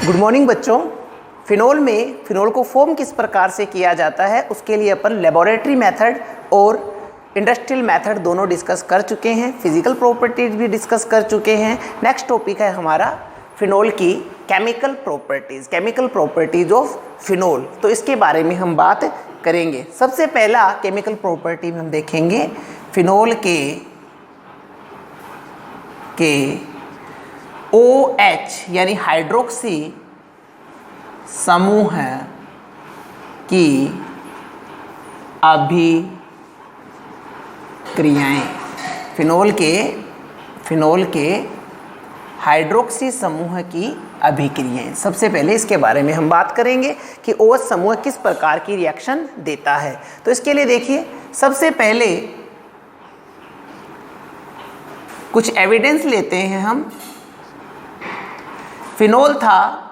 Good morning बच्चों। Phenol को form किस प्रकार से किया जाता है उसके लिए अपन लेबोरेटरी मेथड और इंडस्ट्रियल मेथड दोनों डिस्कस कर चुके हैं, फिजिकल प्रॉपर्टीज भी डिस्कस कर चुके हैं। नेक्स्ट टॉपिक है हमारा फिनोल की केमिकल प्रॉपर्टीज ऑफ फिनोल। तो इसके बारे में हम बात करेंगे। सबसे पहला केमिकल प्रॉपर्टी में हम देखेंगे फिनोल के OH यानी हाइड्रोक्सी समूह की अभिक्रियाएं। फिनोल के हाइड्रोक्सी समूह की अभिक्रियाएं। सबसे पहले इसके बारे में हम बात करेंगे कि OH समूह किस प्रकार की रिएक्शन देता है। तो इसके लिए देखिए, सबसे पहले कुछ एविडेंस लेते हैं हम। फिनोल था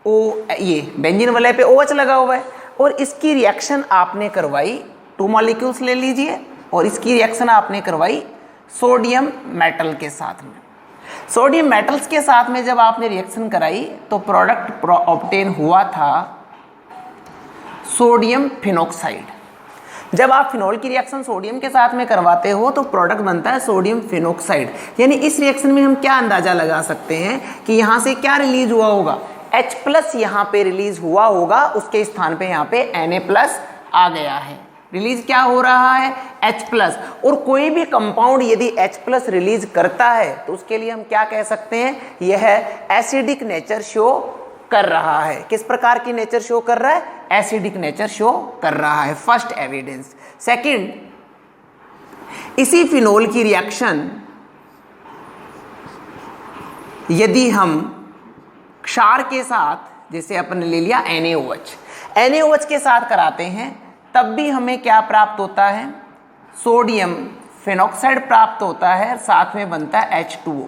ये बेंजीन वलय पे OH लगा हुआ है और इसकी रिएक्शन आपने करवाई, 2 मॉलिक्यूल्स ले लीजिए, और इसकी रिएक्शन आपने करवाई सोडियम मेटल के साथ में। सोडियम मेटल्स के साथ में जब आपने रिएक्शन कराई तो प्रोडक्ट ऑब्टेन हुआ था सोडियम फिनोक्साइड। जब आप फिनोल की रिएक्शन सोडियम के साथ में करवाते हो तो प्रोडक्ट बनता है सोडियम फिनोक्साइड। यानी इस रिएक्शन में हम क्या अंदाजा लगा सकते हैं कि यहाँ से क्या रिलीज हुआ होगा, H+ यहाँ पे रिलीज हुआ होगा, उसके स्थान पे यहाँ पे Na+ आ गया है। रिलीज क्या हो रहा है, H+। और कोई भी कंपाउंड यदि H+ रिलीज करता है तो उसके लिए हम क्या कह सकते हैं, यह एसिडिक नेचर शो कर रहा है। किस प्रकार की नेचर शो कर रहा है, एसिडिक नेचर शो कर रहा है। First evidence. सेकंड, इसी फिनोल की रिएक्शन यदि हम क्षार के साथ, जैसे अपन ने ले लिया NaOH के साथ कराते हैं, तब भी हमें क्या प्राप्त होता है, सोडियम फिनोक्साइड प्राप्त होता है, साथ में बनता है H2O।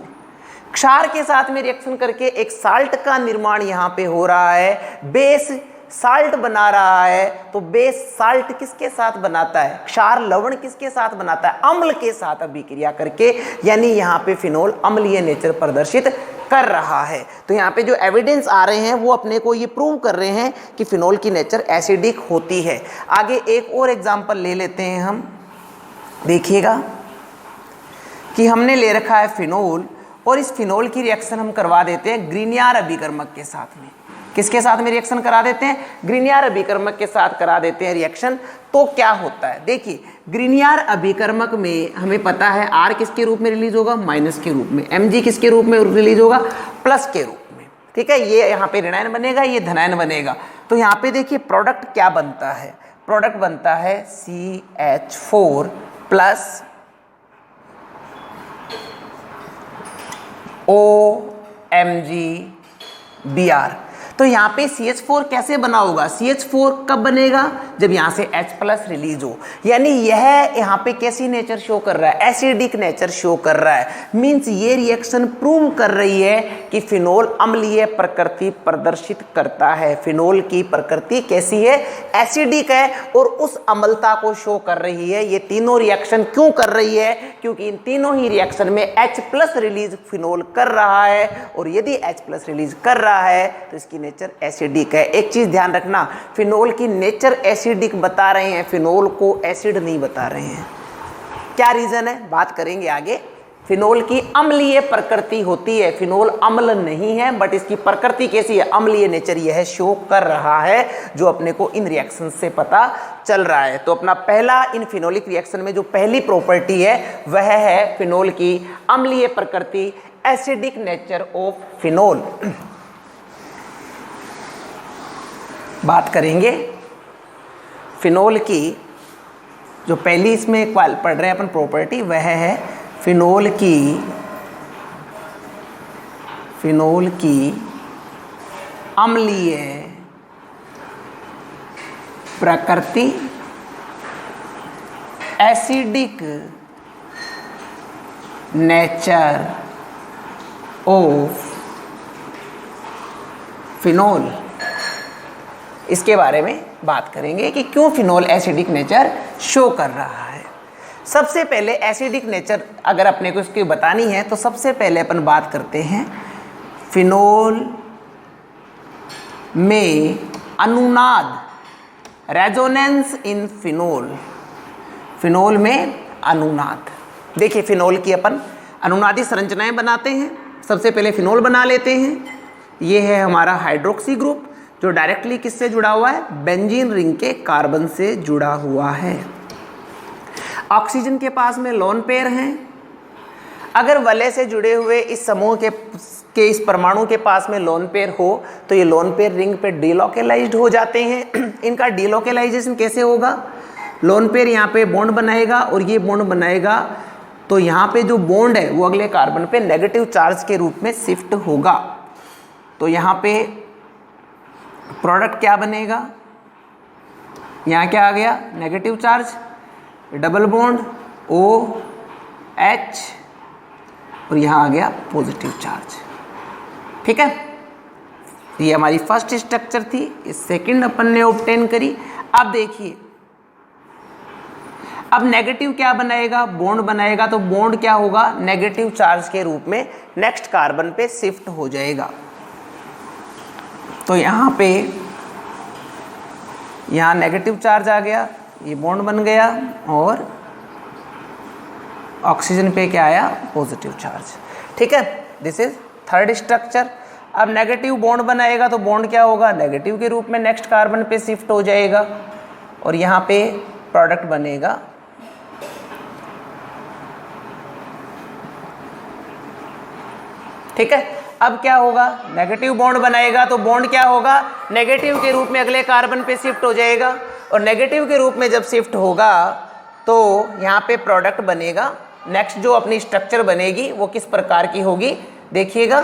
क्षार के साथ में रिएक्शन करके एक साल्ट का निर्माण यहाँ पे हो रहा है, बेस साल्ट बना रहा है। तो बेस साल्ट किसके साथ बनाता है, क्षार लवण किसके साथ बनाता है, अम्ल के साथ अभिक्रिया करके। यानी यहाँ पे फिनोल अम्लीय नेचर प्रदर्शित कर रहा है। तो यहाँ पे जो एविडेंस आ रहे हैं वो अपने को ये प्रूव कर रहे हैं कि फिनोल की नेचर एसिडिक होती है। आगे एक और एग्जांपल ले लेते हैं हम। देखिएगा कि हमने ले रखा है फिनोल और इस फिनोल की रिएक्शन हम करवा देते हैं ग्रीनियर अभिकर्मक के साथ में। किसके साथ में रिएक्शन करा देते हैं, ग्रीनियर अभिकर्मक के साथ करा देते हैं रिएक्शन। तो क्या होता है, देखिए ग्रीनियर अभिकर्मक में हमें पता है R किसके रूप में रिलीज होगा, माइनस के रूप में, Mg किसके रूप में रिलीज होगा, प्लस के रूप में। ठीक है, ये यहाँ पे ऋणायन बनेगा, ये धनायन बनेगा। तो यहाँ पे देखिए प्रोडक्ट क्या बनता है, प्रोडक्ट बनता है CH4 प्लस OMgBr। तो यहाँ पे CH4 कैसे बना होगा, CH4 कब बनेगा, जब यहाँ से H+ रिलीज हो। यानी यह यहाँ पे कैसी नेचर शो कर रहा है, एसिडिक नेचर शो कर रहा है। मींस ये रिएक्शन प्रूव कर रही है कि फिनोल अम्लीय प्रकृति प्रदर्शित करता है। फिनोल की प्रकृति कैसी है, एसिडिक है, और उस अम्लता को शो कर रही है। ये तीनों रिएक्शन क्यों कर रही है, क्योंकि इन तीनों ही रिएक्शन में H+ रिलीज फिनोल कर रहा है, और यदि H+ रिलीज कर रहा है तो इसकी नेचर एसिडिक है। एक चीज ध्यान रखना, फिनोल की नेचर एसिडिक बता रहे हैं, फिनोल को एसिड नहीं बता रहे हैं। क्या रीजन है, बात करेंगे आगे। फिनोल की अम्लीय प्रकृति होती है, फिनोल अम्ल नहीं है, बट इसकी प्रकृति कैसी है, अम्लीय नेचर यह शो कर रहा है, जो अपने को इन रिएक्शन से पता चल रहा है। तो अपना पहला इन फिनोलिक रिएक्शन में जो पहली प्रॉपर्टी है वह है फिनोल की अम्लीय प्रकृति, एसिडिक नेचर ऑफ फिनोल। बात करेंगे फिनोल की जो पहली इसमें पढ़ रहे हैं अपन प्रॉपर्टी, वह है फिनोल की अम्लीय प्रकृति, एसिडिक नेचर ऑफ फिनोल। इसके बारे में बात करेंगे कि क्यों फिनोल एसिडिक नेचर शो कर रहा है। सबसे पहले एसिडिक नेचर अगर अपने को इसकी बतानी है तो सबसे पहले अपन बात करते हैं फिनोल में अनुनाद, रेजोनेंस इन फिनोल, फिनोल में अनुनाद। देखिए फिनोल की अपन अनुनादी संरचनाएं बनाते हैं। सबसे पहले फिनोल बना लेते हैं। ये है हमारा हाइड्रोक्सी ग्रुप जो डायरेक्टली किससे जुड़ा हुआ है, बेंजीन रिंग के कार्बन से जुड़ा हुआ है। ऑक्सीजन के पास में लोन पेयर हैं। अगर वलय से जुड़े हुए इस समूह के इस परमाणु के पास में लोन पेयर हो तो ये लोन पेयर रिंग पे डीलोकेलाइज्ड हो जाते हैं। इनका डीलोकेलाइजेशन कैसे होगा, लोन पेयर यहाँ पे बॉन्ड बनाएगा और ये बॉन्ड बनाएगा तो यहाँ पे जो बॉन्ड है वो अगले कार्बन पे नेगेटिव चार्ज के रूप में शिफ्ट होगा। तो यहाँ पे प्रोडक्ट क्या बनेगा, यहाँ क्या आ गया, negative charge, double bond OH और यहाँ आ गया पॉजिटिव चार्ज। ठीक है, ये हमारी फर्स्ट स्ट्रक्चर थी। इस सेकंड अपन ने ऑब्टेन करी। अब देखिए अब नेगेटिव क्या बनाएगा, बॉन्ड बनाएगा। तो बॉन्ड क्या होगा, नेगेटिव चार्ज के रूप में नेक्स्ट कार्बन पे शिफ्ट हो जाएगा। तो यहाँ पे यहाँ नेगेटिव चार्ज आ गया, ये बॉन्ड बन गया और ऑक्सीजन पे क्या आया, पॉजिटिव चार्ज। ठीक है, दिस इज थर्ड स्ट्रक्चर। अब नेगेटिव बॉन्ड बनाएगा तो बॉन्ड क्या होगा, नेगेटिव के रूप में नेक्स्ट कार्बन पे शिफ्ट हो जाएगा और यहाँ पे प्रोडक्ट बनेगा। ठीक है, अब क्या होगा, नेगेटिव बॉन्ड बनाएगा तो बॉन्ड क्या होगा, नेगेटिव के रूप में अगले कार्बन पे शिफ्ट हो जाएगा और नेगेटिव के रूप में जब शिफ्ट होगा तो यहाँ पे प्रोडक्ट बनेगा। नेक्स्ट जो अपनी स्ट्रक्चर बनेगी वो किस प्रकार की होगी, देखिएगा।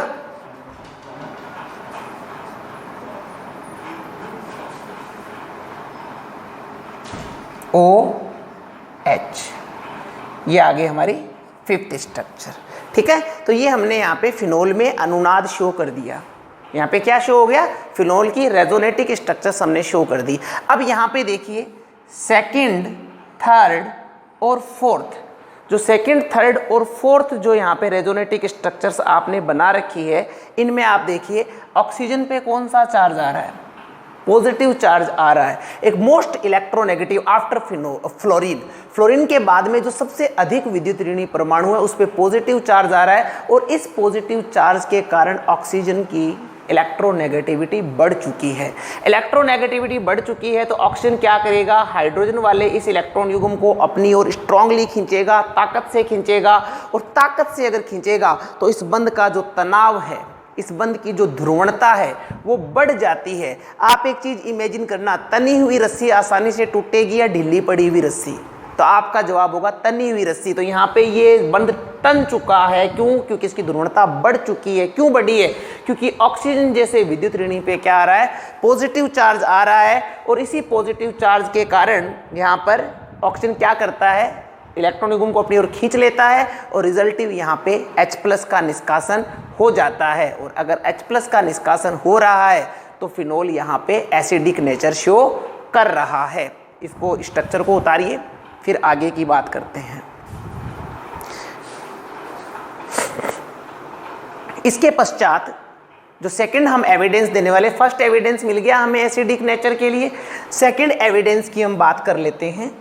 OH, ये आगे हमारी फिफ्थ स्ट्रक्चर। ठीक है, तो ये हमने यहाँ पे फिनोल में अनुनाद शो कर दिया। यहाँ पे क्या शो हो गया, फिनोल की रेजोनेटिक स्ट्रक्चर्स हमने शो कर दी। अब यहाँ पे देखिए सेकंड, थर्ड और फोर्थ, जो सेकंड, थर्ड और फोर्थ जो यहाँ पे रेजोनेटिक स्ट्रक्चर्स आपने बना रखी है, इनमें आप देखिए ऑक्सीजन पे कौन सा चार्ज आ रहा है, पॉजिटिव चार्ज आ रहा है। एक most electronegative after fluorine, fluorine के बाद में जो सबसे अधिक विद्युत ऋणी परमाणु है उस पर पॉजिटिव चार्ज आ रहा है और इस पॉजिटिव चार्ज के कारण ऑक्सीजन की इलेक्ट्रोनेगेटिविटी बढ़ चुकी है। इलेक्ट्रोनेगेटिविटी बढ़ चुकी है तो ऑक्सीजन क्या करेगा, हाइड्रोजन वाले इस इलेक्ट्रॉन युग्म को अपनी ओर स्ट्रांगली खींचेगा, ताकत से खींचेगा और ताकत से अगर खींचेगा तो इस बंध का जो तनाव है, इस बंध की जो ध्रुवणता है वो बढ़ जाती है। आप एक चीज इमेजिन करना, तनी हुई रस्सी आसानी से टूटेगी या ढीली पड़ी हुई रस्सी, तो आपका जवाब होगा तनी हुई रस्सी। तो यहाँ पे ये बंध तन चुका है, क्यों, क्योंकि इसकी ध्रुवणता बढ़ चुकी है। क्यों बढ़ी है, क्योंकि ऑक्सीजन जैसे विद्युत ऋणी पे क्या आ रहा है, पॉजिटिव चार्ज आ रहा है और इसी पॉजिटिव चार्ज के कारण यहाँ पर ऑक्सीजन क्या करता है, इलेक्ट्रॉन युग्म को अपनी ओर खींच लेता है और रिजल्टिव यहाँ पे H+ का निष्कासन हो जाता है। और अगर H+ का निष्कासन हो रहा है तो फिनोल यहाँ पे एसिडिक नेचर शो कर रहा है। इसको स्ट्रक्चर को उतारिए, फिर आगे की बात करते हैं। इसके पश्चात जो सेकंड हम एविडेंस देने वाले, फर्स्ट एविडेंस मिल गया हमें एसिडिक नेचर के लिए, सेकंड एविडेंस की हम बात कर लेते हैं।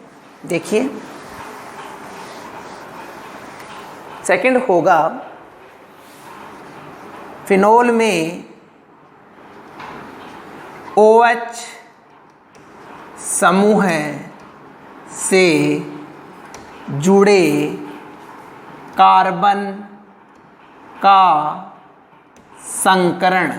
देखिए सेकंड होगा फिनोल में OH समूह से जुड़े कार्बन का संकरण।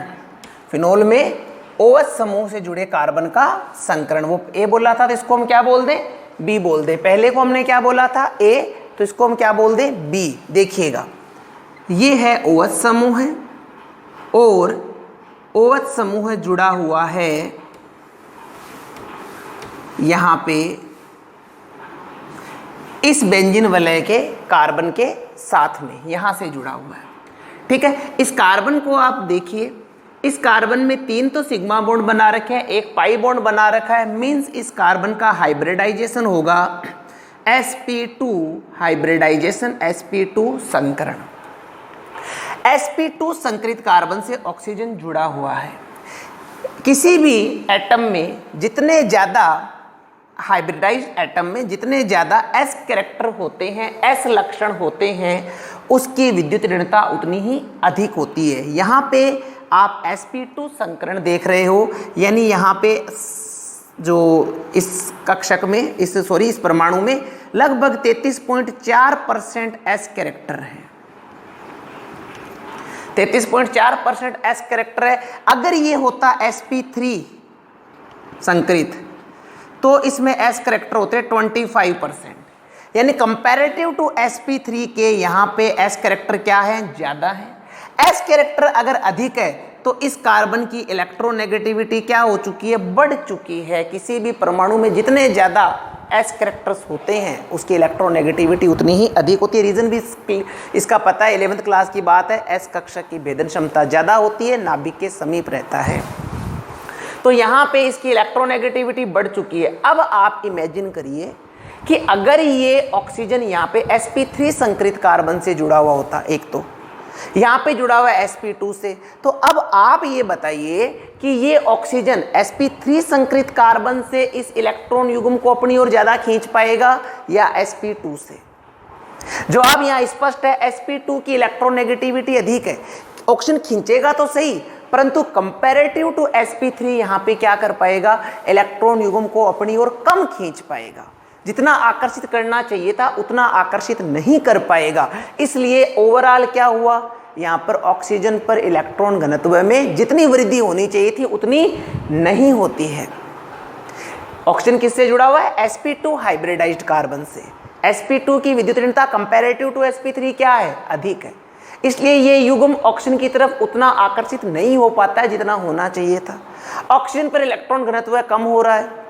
फिनोल में OH समूह से जुड़े कार्बन का संकरण, वो A बोला था तो इसको हम क्या बोल दें, B बोल दें। पहले को हमने क्या बोला था, A, तो इसको हम क्या बोल दें, B। देखिएगा ये है OH समूह है और OH समूह जुड़ा हुआ है यहाँ पे इस बेंजीन वलय के कार्बन के साथ में, यहाँ से जुड़ा हुआ है। ठीक है, इस कार्बन को आप देखिए, इस कार्बन में 3 तो सिग्मा बॉन्ड बना रखे हैं, एक पाई बॉन्ड बना रखा है, मीन्स इस कार्बन का हाइब्रिडाइजेशन होगा sp2 हाइब्रिडाइजेशन, sp2 संकरण। sp2 संकरित कार्बन से ऑक्सीजन जुड़ा हुआ है। किसी भी एटम में जितने ज़्यादा हाइब्रिडाइज्ड एटम में जितने ज़्यादा s कैरेक्टर होते हैं, s लक्षण होते हैं, उसकी विद्युत ऋणता उतनी ही अधिक होती है। यहाँ पे आप sp2 संकरण देख रहे हो, यानी यहाँ पे जो इस कक्षक में इस परमाणु में लगभग 33.4% s कैरेक्टर है। 33.4% s कैरेक्टर है। अगर ये होता sp3 संकरित तो इसमें s कैरेक्टर होते 25%, यानी कंपैरेटिव टू sp3 के यहाँ पे s कैरेक्टर क्या है, ज़्यादा है। s कैरेक्टर अगर अधिक है तो इस कार्बन की इलेक्ट्रोनेगेटिविटी क्या हो चुकी है, बढ़ चुकी है। किसी भी परमाणु में जितने ज़्यादा s कैरेक्टर्स होते हैं उसकी इलेक्ट्रोनेगेटिविटी उतनी ही अधिक होती है। रीज़न भी इसका पता है, 11th क्लास की बात है। s कक्षक की भेदन क्षमता ज़्यादा होती है, नाभिक के समीप रहता है, तो यहाँ पे इसकी इलेक्ट्रोनेगेटिविटी बढ़ चुकी है। अब आप इमेजिन करिए कि अगर ये ऑक्सीजन यहाँ पे sp3 संकरित कार्बन से जुड़ा हुआ होता, एक तो यहाँ पे जुड़ा हुआ है sp2 से, तो अब आप ये बताइए कि ये ऑक्सीजन sp3 संकरित कार्बन से इस इलेक्ट्रॉन युग्म को अपनी ओर ज़्यादा खींच पाएगा या sp2 से? जवाब यहाँ स्पष्ट है, sp2 की इलेक्ट्रोनेगेटिविटी अधिक है। ऑक्सीजन खींचेगा तो सही, परंतु कंपैरेटिव टू sp3 यहाँ पे क्या कर पाएगा, इलेक्ट्रॉन युग्म को अपनी ओर कम खींच पाएगा। जितना आकर्षित करना चाहिए था उतना आकर्षित नहीं कर पाएगा। इसलिए ओवरऑल क्या हुआ, यहाँ पर ऑक्सीजन पर इलेक्ट्रॉन घनत्व में जितनी वृद्धि होनी चाहिए थी उतनी नहीं होती है। ऑक्सीजन किससे जुड़ा हुआ है, sp2 हाइब्रिडाइज्ड कार्बन से। sp2 की विद्युत ऋणता कंपैरेटिव टू sp3 क्या है, अधिक है। इसलिए ये युग्म ऑक्सीजन की तरफ उतना आकर्षित नहीं हो पाता है जितना होना चाहिए था। ऑक्सीजन पर इलेक्ट्रॉन घनत्व कम हो रहा है।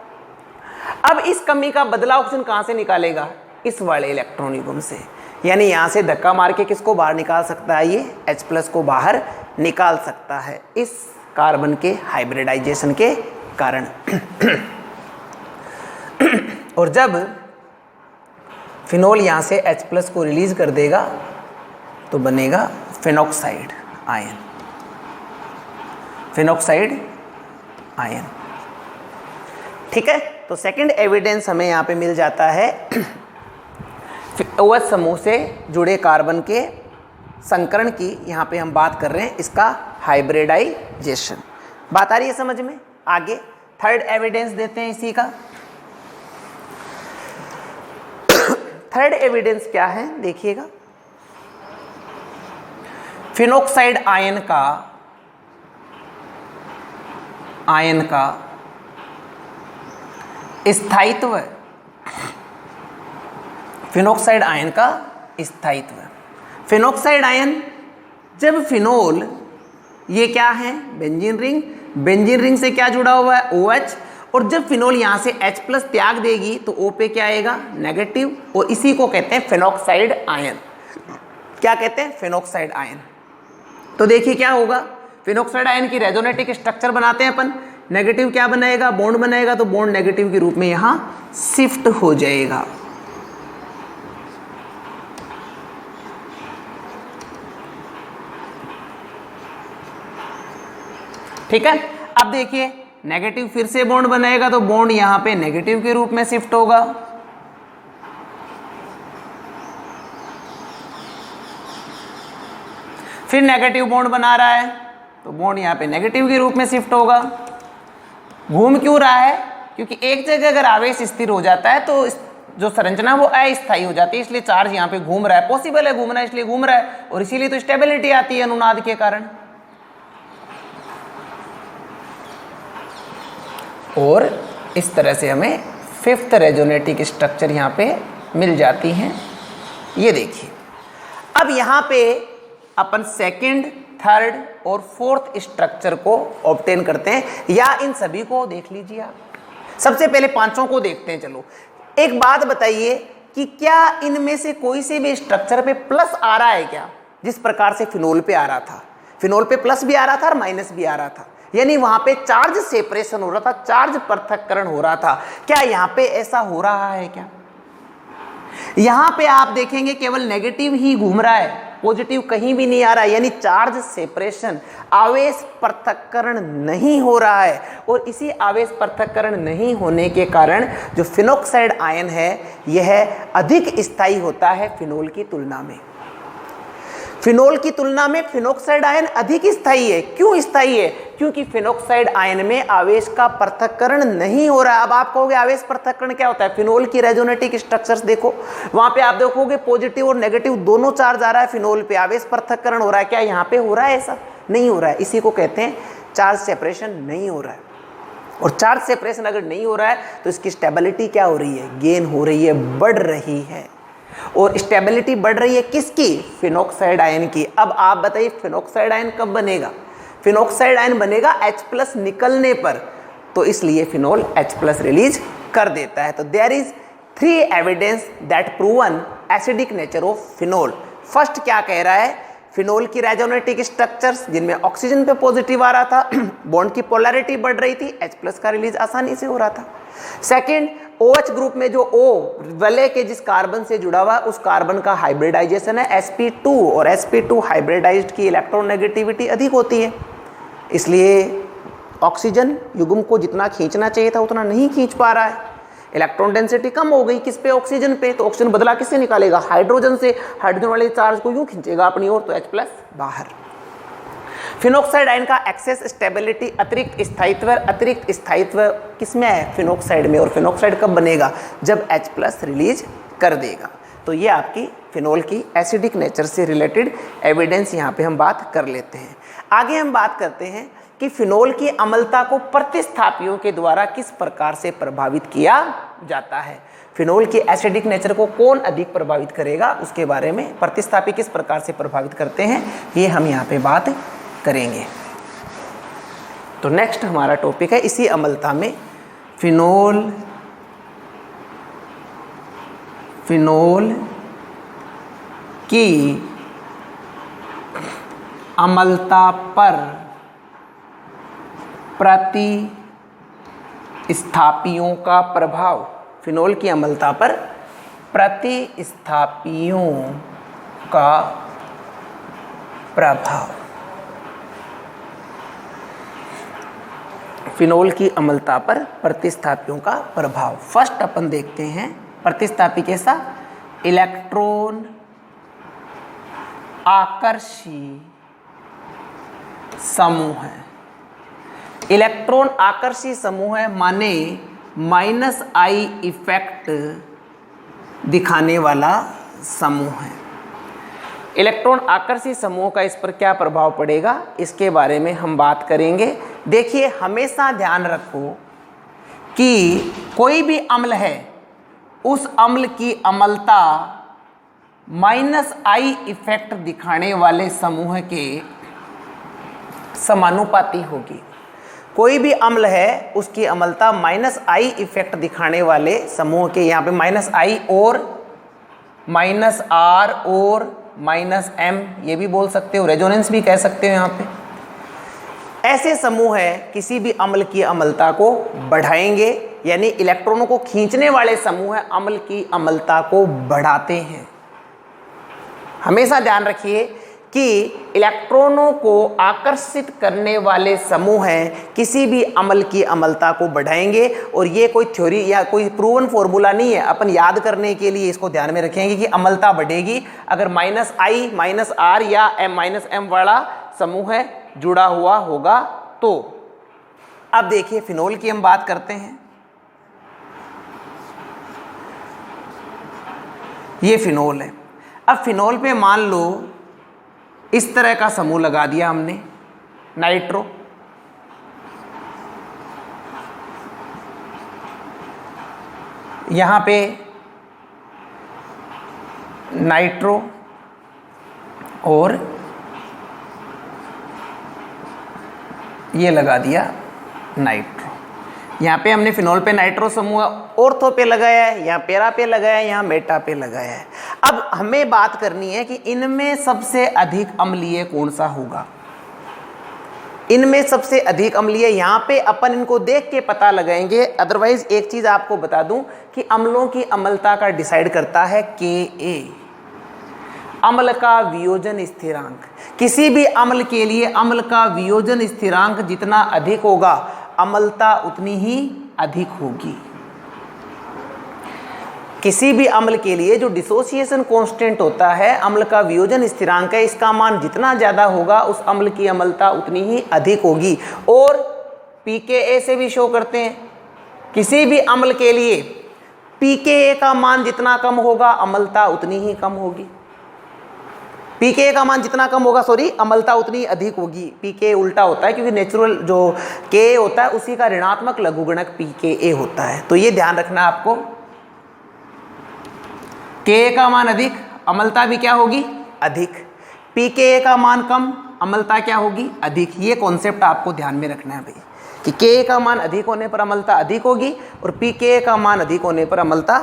अब इस कमी का बदला ऑक्सीजन कहाँ से निकालेगा, इस वाले इलेक्ट्रॉन युग्म से, यानी यहाँ से धक्का मार के किसको बाहर निकाल सकता है, ये H+ को बाहर निकाल सकता है इस कार्बन के हाइब्रिडाइजेशन के कारण। और जब फिनोल यहाँ से H+ को रिलीज कर देगा तो बनेगा फेनॉक्साइड आयन, फेनॉक्साइड आयन। ठीक है, तो सेकंड एविडेंस हमें यहाँ पे मिल जाता है OH समूह से जुड़े कार्बन के संकरण की। यहाँ पे हम बात कर रहे हैं इसका हाइब्रिडाइजेशन। बात आ रही है समझ में? आगे थर्ड एविडेंस देते हैं इसी का। थर्ड एविडेंस क्या है देखिएगा, फिनॉक्साइड आयन का स्थायित्व, फिनॉक्साइड आयन का स्थायित्व। फिनॉक्साइड आयन, जब फिनोल, ये क्या है, बेंजीन रिंग, बेंजीन रिंग से क्या जुड़ा हुआ है, OH, और जब फिनोल यहाँ से H+ त्याग देगी तो O पे क्या आएगा, नेगेटिव, और इसी को कहते हैं फिनॉक्साइड आयन। क्या कहते हैं, फिनॉक्साइड आयन। तो देखिए क्या होगा, फिनॉक्साइड आयन की रेजोनेटिक स्ट्रक्चर बनाते हैं अपन। नेगेटिव क्या बनाएगा, बॉन्ड बनाएगा, तो बॉन्ड नेगेटिव के रूप में यहां शिफ्ट हो जाएगा। ठीक है, अब देखिए नेगेटिव फिर से बॉन्ड बनाएगा तो बॉन्ड यहां पे नेगेटिव के रूप में शिफ्ट होगा। फिर नेगेटिव बॉन्ड बना रहा है तो बॉन्ड यहाँ पे नेगेटिव के रूप में शिफ्ट होगा। घूम क्यों रहा है, क्योंकि एक जगह अगर आवेश स्थिर हो जाता है तो जो संरचना वो अस्थायी हो जाती है, इसलिए चार्ज यहाँ पे घूम रहा है, पॉसिबल है घूमना, इसलिए घूम रहा है, और इसीलिए तो स्टेबिलिटी आती है अनुनाद के कारण। और इस तरह से हमें फिफ्थ रेजोनेटिक स्ट्रक्चर यहाँ पे मिल जाती हैं। ये देखिए, अब यहाँ पे अपन सेकंड, थर्ड और फोर्थ स्ट्रक्चर को ऑब्टेन करते हैं, या इन सभी को देख लीजिए आप। सबसे पहले पांचों को देखते हैं। चलो एक बात बताइए कि क्या इनमें से कोई से भी स्ट्रक्चर पे प्लस आ रहा है क्या, जिस प्रकार से फिनोल पे आ रहा था। फिनोल पे प्लस भी आ रहा था और माइनस भी आ रहा था, यानी वहां पे चार्ज सेपरेशन हो रहा था, चार्ज पृथक्करण हो रहा था। क्या यहां पे ऐसा हो रहा है क्या? यहां पे आप देखेंगे केवल नेगेटिव ही घूम रहा है, पॉजिटिव कहीं भी नहीं आ रहा है, यानी चार्ज सेपरेशन, आवेश पृथक्करण नहीं हो रहा है। और इसी आवेश पृथक्करण नहीं होने के कारण जो फिनोक्साइड आयन है यह अधिक स्थायी होता है फिनोल की तुलना में। फिनोल की तुलना में फिनोक्साइड आयन अधिक स्थायी है। क्यों स्थायी है? क्योंकि फिनोक्साइड आयन में आवेश का पृथक्करण नहीं हो रहा है। अब आप कहोगे आवेश पृथक्करण क्या होता है? फिनोल की रेजोनेटिक स्ट्रक्चर्स देखो, वहां पे आप देखोगे पॉजिटिव और नेगेटिव दोनों चार्ज आ रहा है फिनोल पे, आवेश पृथक्करण हो रहा है। क्या यहाँ पे हो रहा है? ऐसा नहीं हो रहा है। इसी को कहते हैं चार्ज सेपरेशन नहीं हो रहा है। और चार्ज सेपरेशन अगर नहीं हो रहा है तो इसकी स्टेबिलिटी क्या हो रही है? गेन हो रही है, बढ़ रही है। और स्टेबिलिटी बढ़ रही है किसकी? फिनोक्साइड आयन की। अब आप बताइए फिनोक्साइड आयन कब बनेगा? फिनोक्साइड आयन बनेगा H+ निकलने पर, तो इसलिए फिनोल H+ रिलीज कर देता है। तो there is 3 evidence that proven acidic nature of phenol. First क्या कह रहा है? फिनोल की रेजोनेटिक स्ट्रक्चर्स जिनमें ऑक्सीजन पे पॉजिटिव आ रहा था, बॉन्ड की पोलैरिटी बढ़ रही थी, H+ का रिलीज आसानी से हो रहा था। सेकंड, OH ग्रुप में जो O वलय के जिस कार्बन से जुड़ा हुआ उस कार्बन का हाइब्रिडाइजेशन है sp2, और sp2 हाइब्रिडाइज्ड की इलेक्ट्रोनेगेटिविटी अधिक होती है, इसलिए ऑक्सीजन युग्म को जितना खींचना चाहिए था उतना नहीं खींच पा रहा है। इलेक्ट्रॉन डेंसिटी कम हो गई किस पे? ऑक्सीजन पे। तो ऑक्सीजन बदला किससे निकालेगा? हाइड्रोजन से। हाइड्रोजन वाले चार्ज को यूं खींचेगा अपनी ओर, तो H+ बाहर। फिनोक्साइड आयन का एक्सेस स्टेबिलिटी, अतिरिक्त स्थायित्व किसमें है? फिनोक्साइड में। और फिनोक्साइड कब बनेगा? जब H+ रिलीज कर देगा। तो ये आपकी फिनोल की एसिडिक नेचर से रिलेटेड एविडेंस यहाँ पे हम बात कर लेते हैं। आगे हम बात करते हैं कि फिनोल की अम्लता को प्रतिस्थापियों के द्वारा किस प्रकार से प्रभावित किया जाता है। फिनोल की एसिडिक नेचर को कौन अधिक प्रभावित करेगा उसके बारे में, प्रतिस्थापी किस प्रकार से प्रभावित करते हैं, ये हम यहाँ पे बात करेंगे। तो नेक्स्ट हमारा टॉपिक है इसी अम्लता में फिनोल की अम्लता पर प्रतिस्थापियों का प्रभाव। फिनोल की अम्लता पर प्रतिस्थापियों का प्रभाव। फिनोल की अम्लता पर प्रतिस्थापियों का प्रभाव। फर्स्ट अपन देखते हैं प्रतिस्थापी कैसा? इलेक्ट्रॉन आकर्षी समूह है। इलेक्ट्रॉन आकर्षी समूह है माने -I इफेक्ट दिखाने वाला समूह है। इलेक्ट्रॉन आकर्षी समूह का इस पर क्या प्रभाव पड़ेगा इसके बारे में हम बात करेंगे। देखिए हमेशा ध्यान रखो कि कोई भी अम्ल है उस अम्ल की अम्लता -I इफेक्ट दिखाने वाले समूह के समानुपाती होगी। कोई भी अम्ल है उसकी अम्लता -I इफेक्ट दिखाने वाले समूह के, यहाँ पे -I और -R और -M ये भी बोल सकते हो, रेजोनेंस भी कह सकते हो। यहाँ पे ऐसे समूह है किसी भी अम्ल की अम्लता को बढ़ाएंगे, यानी इलेक्ट्रॉनों को खींचने वाले समूह है अम्ल की अम्लता को बढ़ाते हैं। हमेशा ध्यान रखिए कि इलेक्ट्रॉनों को आकर्षित करने वाले समूह हैं किसी भी अम्ल की अम्लता को बढ़ाएंगे। और ये कोई थ्योरी या कोई प्रूवन फॉर्मूला नहीं है, अपन याद करने के लिए इसको ध्यान में रखेंगे कि अम्लता बढ़ेगी अगर -I -R या M वाला समूह है जुड़ा हुआ होगा तो। अब देखिए फिनोल की हम बात करते हैं। ये फिनोल है। अब फिनोल पे मान लो इस तरह का समूह लगा दिया हमने, नाइट्रो, यहाँ पे नाइट्रो और ये लगा दिया नाइट्रो। यहाँ पे हमने फिनोल पे नाइट्रो समूह ऑर्थो पे लगाया है, यहाँ पेरा पे लगाया है, यहाँ मेटा पे लगाया है। अब हमें बात करनी है कि इनमें सबसे अधिक अम्लीय कौन सा होगा। इनमें सबसे अधिक अम्लीय यहाँ पे अपन इनको देख के पता लगाएंगे। अदरवाइज एक चीज़ आपको बता दूं कि अम्लों की अम्लता का डिसाइड करता है Ka। अम्ल का वियोजन स्थिरांक, किसी भी अम्ल के लिए अम्ल का वियोजन स्थिरांक जितना अधिक होगा अम्लता उतनी ही अधिक होगी। किसी भी अम्ल के लिए जो डिसोसिएशन कांस्टेंट होता है, अम्ल का वियोजन स्थिरांक है, इसका मान जितना ज़्यादा होगा उस अम्ल की अम्लता उतनी ही अधिक होगी। और pKa से भी शो करते हैं, किसी भी अम्ल के लिए pKa का मान जितना कम होगा अम्लता उतनी ही कम होगी। pKa का मान जितना कम होगा अम्लता उतनी अधिक होगी। pKa उल्टा होता है क्योंकि नेचुरल जो Ka होता है उसी का ऋणात्मक लघुगणक pKa होता है। तो ये ध्यान रखना आपको, Ka का मान अधिक अम्लता भी क्या होगी अधिक, pKa का मान कम अम्लता क्या होगी अधिक। ये कॉन्सेप्ट आपको ध्यान में रखना है भाई कि Ka का मान अधिक होने पर अम्लता अधिक होगी और pKa का मान अधिक होने पर अम्लता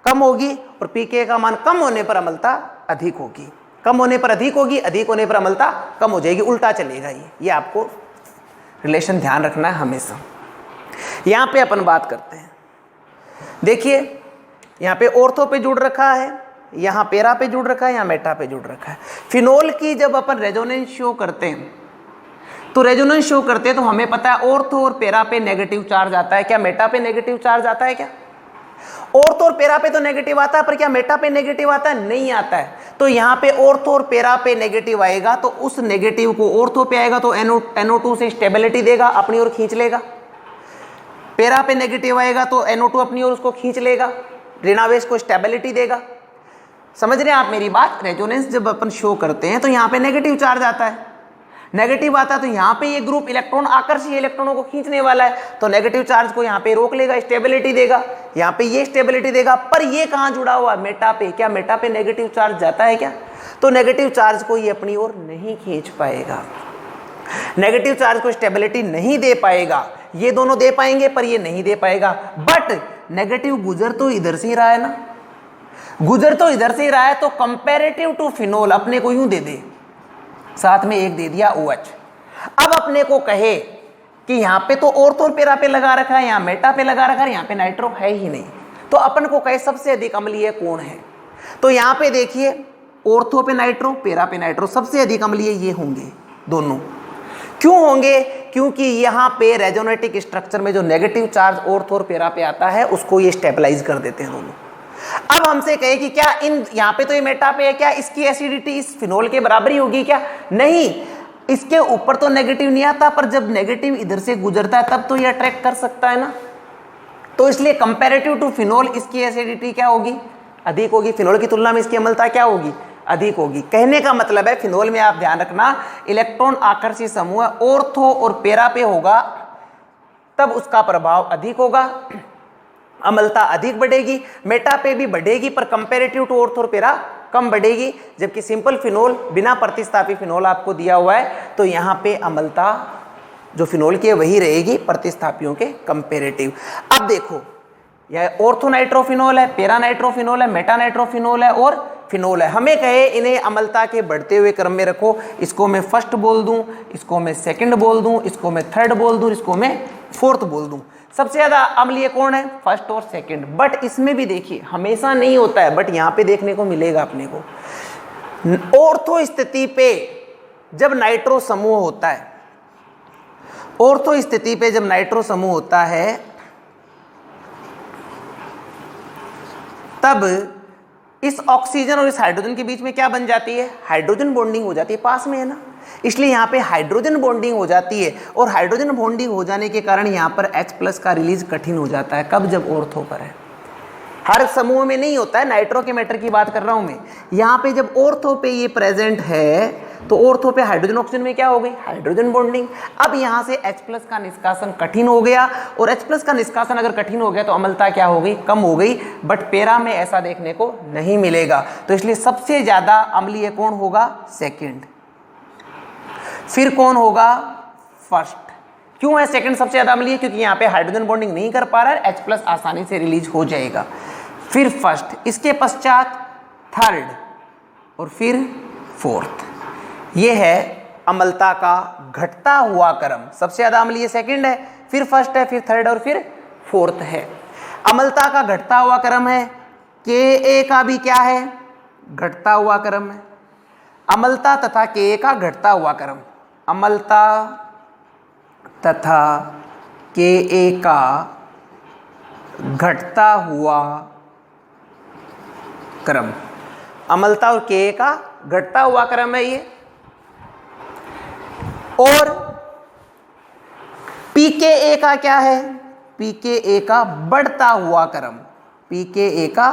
कम होगी और pKa का मान कम होने पर अम्लता अधिक होगी। कम होने पर अधिक होगी, अधिक होने पर अम्लता कम हो जाएगी, उल्टा चलेगा ये आपको रिलेशन ध्यान रखना है हमेशा। यहाँ पे अपन बात करते हैं, देखिए यहाँ पे ऑर्थो पे जुड़ रखा है, यहाँ पेरा पे जुड़ रखा है, यहाँ मेटा पे जुड़ रखा है। फिनोल की जब अपन रेजोनेंस शो करते हैं तो रेजोनेंस शो करते हैं तो हमें पता है ऑर्थो और पेरा पे नेगेटिव चार्ज आता है। क्या मेटा पे नेगेटिव चार्ज आता है? क्या ऑर्थो और पेरा पे तो नेगेटिव आता है, पर क्या मेटा पे नेगेटिव आता है? नहीं आता है। तो यहाँ पे ऑर्थो और पेरा पे नेगेटिव आएगा तो उस नेगेटिव को ऑर्थो पे आएगा तो NO2 से स्टेबिलिटी देगा, अपनी ओर खींच लेगा। पेरा पे नेगेटिव आएगा तो NO2 अपनी ओर उसको खींच लेगा, ऋणावेश को स्टेबिलिटी देगा। समझ रहे हैं आप मेरी बात? रेजोनेंस जब अपन शो करते हैं तो यहाँ पे नेगेटिव चार्ज आता है, नेगेटिव आता है तो यहाँ पे ये ग्रुप इलेक्ट्रॉन आकर्षीय इलेक्ट्रॉनों को खींचने वाला है तो नेगेटिव चार्ज को यहाँ पे रोक लेगा, स्टेबिलिटी देगा, यहाँ पे ये स्टेबिलिटी देगा। पर ये कहाँ जुड़ा हुआ है? मेटा पे। क्या मेटा पे नेगेटिव चार्ज जाता है क्या? तो नेगेटिव चार्ज को ये अपनी ओर नहीं खींच पाएगा, नेगेटिव चार्ज को स्टेबिलिटी नहीं दे पाएगा। ये दोनों दे पाएंगे पर ये नहीं दे पाएगा। बट नेगेटिव गुजर तो इधर से ही रहा है ना, गुजर तो इधर से ही रहा है, तो कंपैरेटिव टू फिनोल अपने को यूं दे दे, साथ में एक दे दिया OH। अब अपने को कहे कि यहाँ पे तो ऑर्थो और पेरा पे लगा रखा है, यहाँ मेटा पे लगा रखा है, यहाँ पे नाइट्रो है ही नहीं, तो अपन को कहे सबसे अधिक अम्लीय कौन है? तो यहाँ पे देखिए ऑर्थो पे नाइट्रो, पेरा पे नाइट्रो, सबसे अधिक अम्लीय ये होंगे दोनों। क्यों होंगे? क्योंकि यहाँ पे रेजोनेटिक स्ट्रक्चर में जो नेगेटिव चार्ज ऑर्थो और पेरा पे आता है उसको ये स्टेबलाइज कर देते हैं दोनों। अब हमसे कहे कि क्या इन यहाँ पे तो ये मेटा पे है, क्या इसकी एसिडिटी इस फिनोल के बराबर ही होगी क्या? नहीं, इसके ऊपर तो नेगेटिव नहीं आता, पर जब नेगेटिव इधर से गुजरता है तब तो ये अट्रैक्ट कर सकता है ना। तो इसलिए कंपैरेटिव टू फिनोल इसकी एसिडिटी क्या होगी? अधिक होगी। फिनोल की तुलना में इसकी अम्लता क्या होगी? अधिक होगी। कहने का मतलब है फिनोल में आप ध्यान रखना, इलेक्ट्रॉन आकर्षी समूह ऑर्थो और पेरा पे होगा तब उसका प्रभाव अधिक होगा, अम्लता अधिक बढ़ेगी। मेटा पे भी बढ़ेगी पर कंपैरेटिव टू ऑर्थो और पेरा कम बढ़ेगी। जबकि सिंपल फिनोल बिना प्रतिस्थापी फिनोल आपको दिया हुआ है तो यहाँ पे अम्लता जो फिनोल की है वही रहेगी प्रतिस्थापियों के कंपैरेटिव। अब देखो यह ऑर्थो नाइट्रोफिनोल है, पेरा नाइट्रोफिनोल है, मेटा नाइट्रोफिनोल है और फिनोल है। हमें कहे इन्हें अम्लता के बढ़ते हुए क्रम में रखो, इसको मैं फर्स्ट बोल दूं, इसको मैं सेकंड बोल दूं, इसको मैं थर्ड बोल दूं, इसको मैं फोर्थ बोल दूं। सबसे ज्यादा अम्लीय कौन है? फर्स्ट और सेकंड। बट इसमें भी देखिए हमेशा नहीं होता है, बट यहाँ पे देखने को मिलेगा अपने को। ऑर्थो स्थिति पे जब नाइट्रो समूह होता है, ऑर्थो स्थिति पे जब नाइट्रो समूह होता है तब इस ऑक्सीजन और इस हाइड्रोजन के बीच में क्या बन जाती है? हाइड्रोजन बॉन्डिंग हो जाती है, पास में है ना, इसलिए यहाँ पे हाइड्रोजन बॉन्डिंग हो जाती है। और हाइड्रोजन बॉन्डिंग हो जाने के कारण यहाँ पर H+ का रिलीज कठिन हो जाता है। कब? जब ऑर्थो पर है। हर समूह में नहीं होता है, नाइट्रो के मैटर की बात कर रहा हूं मैं। यहाँ पे जब ऑर्थो पे ये प्रेजेंट है तो ऑर्थो पे हाइड्रोजन ऑक्सीजन में क्या हो गई? Hydrogen bonding. अब यहाँ से H+ का निष्कासन कठिन हो गया और H+ का निष्कासन अगर कठिन हो गया तो अम्लता क्या हो गई? कम हो गई। बट पेरा में ऐसा देखने को नहीं मिलेगा, तो इसलिए सबसे ज्यादा अम्लीय कौन होगा? सेकेंड। फिर कौन होगा? फर्स्ट। क्यों है सेकंड सबसे ज्यादा अम्लीय? क्योंकि यहाँ पे हाइड्रोजन बॉन्डिंग नहीं कर पा रहा है, H+ आसानी से रिलीज हो जाएगा। फिर फर्स्ट, इसके पश्चात थर्ड और फिर फोर्थ। ये है अम्लता का घटता हुआ क्रम। सबसे ज्यादा अम्लीय सेकंड है, फिर फर्स्ट है, फिर थर्ड और फिर फोर्थ है। अम्लता का घटता हुआ क्रम है। Ka का भी क्या है? घटता हुआ क्रम है। अम्लता तथा Ka का घटता हुआ क्रम, अम्लता तथा Ka का घटता हुआ क्रम, अम्लता और Ka का घटता हुआ क्रम है ये। और pKa का क्या है? pKa का बढ़ता हुआ क्रम, pKa का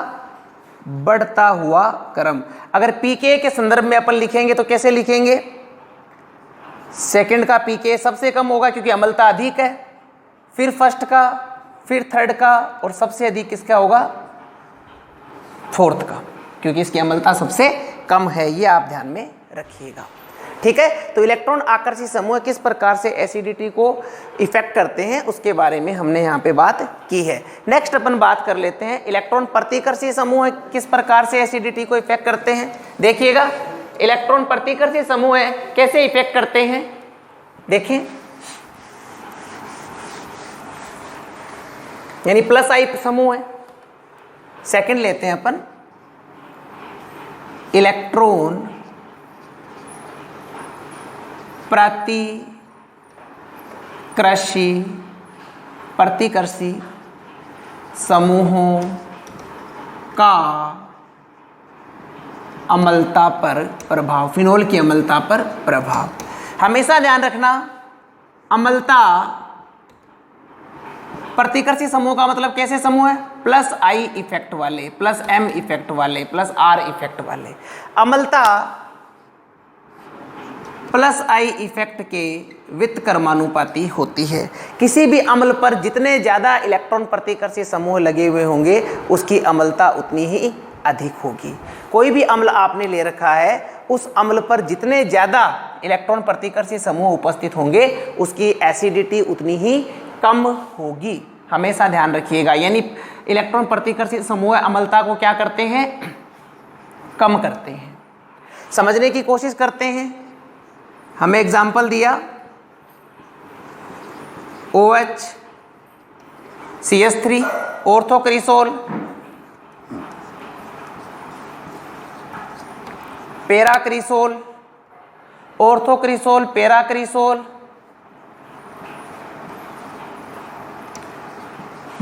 बढ़ता हुआ क्रम। अगर pKa के संदर्भ में अपन लिखेंगे तो कैसे लिखेंगे? सेकंड का pKa सबसे कम होगा क्योंकि अम्लता अधिक है, फिर फर्स्ट का, फिर थर्ड का, और सबसे अधिक किसका होगा? फोर्थ का, क्योंकि इसकी अम्लता सबसे कम है। ये आप ध्यान में रखिएगा, ठीक है। तो इलेक्ट्रॉन आकर्षी समूह किस प्रकार से एसिडिटी को इफेक्ट करते हैं उसके बारे में हमने यहाँ पे बात की है। नेक्स्ट अपन बात कर लेते हैं इलेक्ट्रॉन प्रतिकर्षी समूह किस प्रकार से एसिडिटी को इफेक्ट करते हैं। देखिएगा, इलेक्ट्रॉन प्रतिकर्षी समूह है कैसे इफेक्ट करते हैं, देखें। यानी प्लस आई समूह है। सेकंड लेते हैं अपन इलेक्ट्रॉन प्रतिकर्षी समूहों का अम्लता पर प्रभाव, फिनोल की अम्लता पर प्रभाव। हमेशा ध्यान रखना, अम्लता प्रतिकर्षी समूह का मतलब कैसे समूह है? प्लस आई इफेक्ट वाले, प्लस एम इफेक्ट वाले, प्लस आर इफेक्ट वाले। अम्लता प्लस आई इफेक्ट के व्युत्क्रमानुपाती होती है। किसी भी अम्ल पर जितने ज़्यादा इलेक्ट्रॉन प्रतिकर्षी समूह लगे हुए होंगे उसकी अम्लता उतनी ही अधिक होगी। कोई भी अम्ल आपने ले रखा है, उस अम्ल पर जितने ज़्यादा इलेक्ट्रॉन प्रतिकर्षी समूह उपस्थित होंगे उसकी एसिडिटी उतनी ही कम होगी। हमेशा ध्यान रखिएगा। यानी इलेक्ट्रॉन प्रतिकर्षी समूह अम्लता को क्या करते हैं? कम करते हैं। समझने की कोशिश करते हैं। हमें एग्जाम्पल दिया OH CH3 ऑर्थोक्रिसोल, पैराक्रिसोल, ऑर्थोक्रिसोल, पैराक्रिसोल,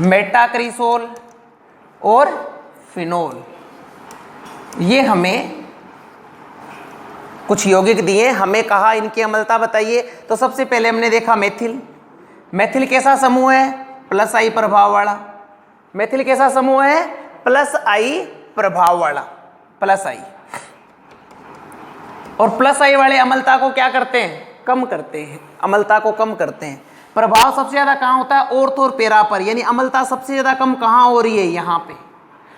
मेटाक्रिसोल और फिनोल। ये हमें कुछ यौगिक दिए, हमें कहा इनकी अम्लता बताइए। तो सबसे पहले हमने देखा मेथिल। मेथिल कैसा समूह है? प्लस आई प्रभाव वाला। मेथिल कैसा समूह है? प्लस आई प्रभाव वाला, प्लस आई। और प्लस आई वाले अम्लता को क्या करते हैं? कम करते हैं, अम्लता को कम करते हैं। प्रभाव सबसे ज्यादा कहाँ होता है? ऑर्थ और पैरा पर, यानी अम्लता सबसे ज्यादा कम कहाँ हो रही है? यहाँ पे।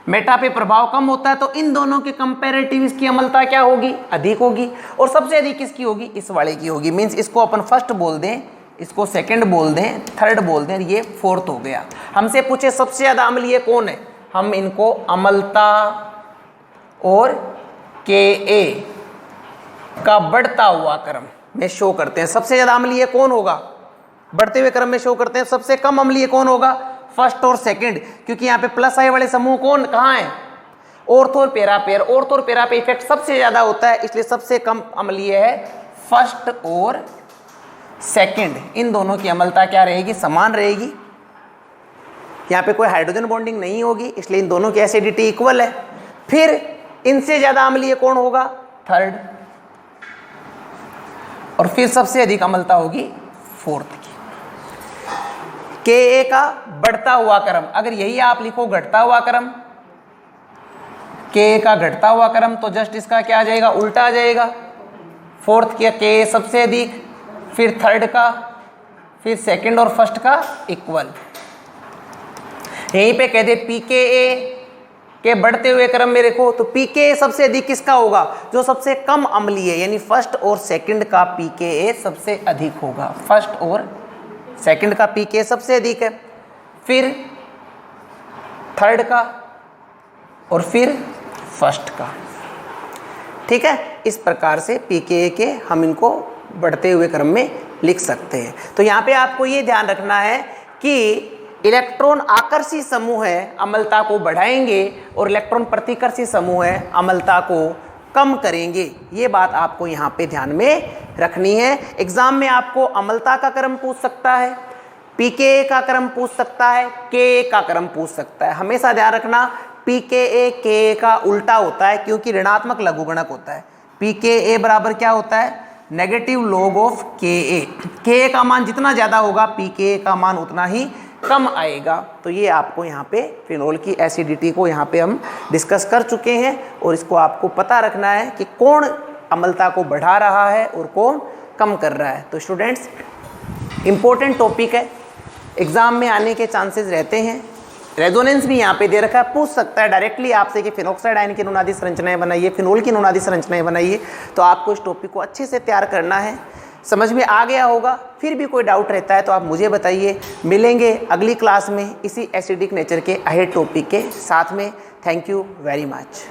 मेटा पे प्रभाव कम होता है, तो इन दोनों के कंपैरेटिव इसकी अम्लता क्या होगी? अधिक होगी। और सबसे अधिक किसकी होगी? इस वाले की होगी। मीन्स इसको अपन फर्स्ट बोल दें, इसको सेकंड बोल दें, थर्ड बोल दें, ये फोर्थ हो गया। हमसे पूछे सबसे ज्यादा अम्लीय कौन है, हम इनको अम्लता और Ka का बढ़ता हुआ क्रम में शो करते हैं। सबसे ज्यादा अम्लीय कौन होगा? बढ़ते हुए क्रम में शो करते हैं। सबसे कम अम्लीय कौन होगा? फर्स्ट और सेकंड, क्योंकि यहाँ पे प्लस आई वाले समूह कौन कहाँ है? ऑर्थ और पैरा पेयर। ऑर्थ और पैरा पे इफेक्ट सबसे ज्यादा होता है, इसलिए सबसे कम अम्लीय है फर्स्ट और सेकंड। इन दोनों की अम्लता क्या रहेगी? समान रहेगी। यहाँ पे कोई हाइड्रोजन बॉन्डिंग नहीं होगी, इसलिए इन दोनों की एसिडिटी इक्वल है। फिर इनसे ज्यादा अम्लीय कौन होगा? थर्ड। और फिर सबसे अधिक अम्लता होगी फोर्थ की। Ka का बढ़ता हुआ क्रम, अगर यही आप लिखो घटता हुआ क्रम, Ka का घटता हुआ क्रम, तो जस्ट इसका क्या आ जाएगा? उल्टा आ जाएगा। फोर्थ का Ka सबसे अधिक, फिर थर्ड का, फिर सेकंड और फर्स्ट का इक्वल। यहीं पे कह दे pKa के बढ़ते हुए क्रम में देखो तो pKa सबसे अधिक किसका होगा? जो सबसे कम अम्लीय है, यानी फर्स्ट और सेकंड का pKa सबसे अधिक होगा। फर्स्ट और सेकंड का pKa सबसे अधिक है, फिर थर्ड का और फिर फर्स्ट का। ठीक है, इस प्रकार से pKa के हम इनको बढ़ते हुए क्रम में लिख सकते हैं। तो यहाँ पे आपको ये ध्यान रखना है कि इलेक्ट्रॉन आकर्षी समूह है अम्लता को बढ़ाएंगे और इलेक्ट्रॉन प्रतिकर्षी समूह है अम्लता को कम करेंगे। ये बात आपको यहाँ पे ध्यान में रखनी है। एग्जाम में आपको अम्लता का क्रम पूछ सकता है, pKa का क्रम पूछ सकता है, Ka का क्रम पूछ सकता है। हमेशा ध्यान रखना pKa Ka का उल्टा होता है, क्योंकि ऋणात्मक लघुगणक होता है। pKa बराबर क्या होता है? नेगेटिव लॉग ऑफ Ka का मान जितना ज़्यादा होगा pKa का मान उतना ही कम आएगा। तो ये आपको यहाँ पे फिनोल की एसिडिटी को यहाँ पे हम डिस्कस कर चुके हैं, और इसको आपको पता रखना है कि कौन अम्लता को बढ़ा रहा है और कौन कम कर रहा है। तो स्टूडेंट्स, इम्पोर्टेंट टॉपिक है, एग्जाम में आने के चांसेस रहते हैं। रेजोनेंस भी यहाँ पे दे रखा है, पूछ सकता है डायरेक्टली आपसे कि फिनॉक्साइड आयन की अनुनादी संरचनाएं बनाइए, फिनोल की अनुनादी संरचनाएं बनाइए। तो आपको इस टॉपिक को अच्छे से तैयार करना है। समझ में आ गया होगा। फिर भी कोई डाउट रहता है तो आप मुझे बताइए। मिलेंगे अगली क्लास में इसी एसिडिक नेचर के अहेड टॉपिक के साथ में। Thank you very much.